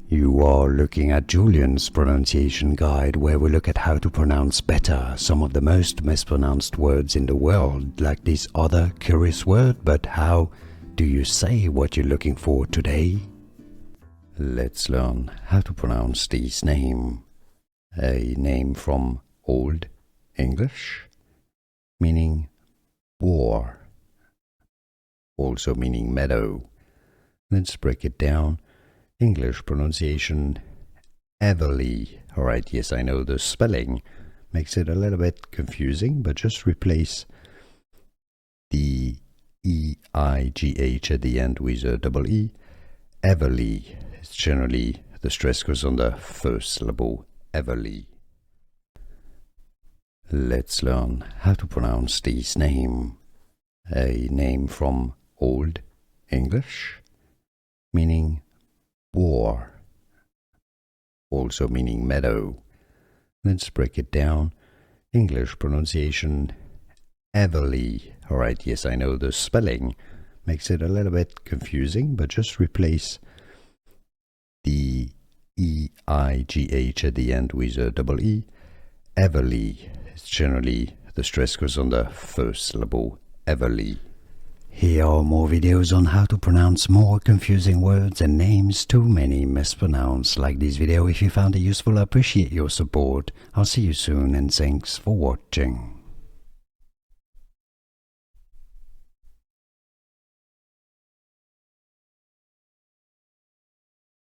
You are looking at Julian's pronunciation guide, where we look at how to pronounce better some of the most mispronounced words in the world, like this other curious word. But how do you say what you're looking for today? Let's learn how to pronounce this name. A name from Old English, meaning boar, also meaning meadow. Let's break it down. English pronunciation, Everleigh. Alright, yes, I know the spelling makes it a little bit confusing, but just replace the E-I-G-H at the end with a double E. Everleigh. It's generally, the stress goes on the first syllable, Everleigh. Let's learn how to pronounce this name. A name from Old English, meaning boar, also meaning meadow. Let's break it down. English pronunciation, Everleigh. Alright, yes, I know the spelling makes it a little bit confusing, but just replace the E-I-G-H at the end with a double E. Everleigh. It's generally, the stress goes on the first syllable, Everleigh. Here are more videos on how to pronounce more confusing words and names too many mispronounced. Like this video if you found it useful. I appreciate your support. I'll see you soon and thanks for watching.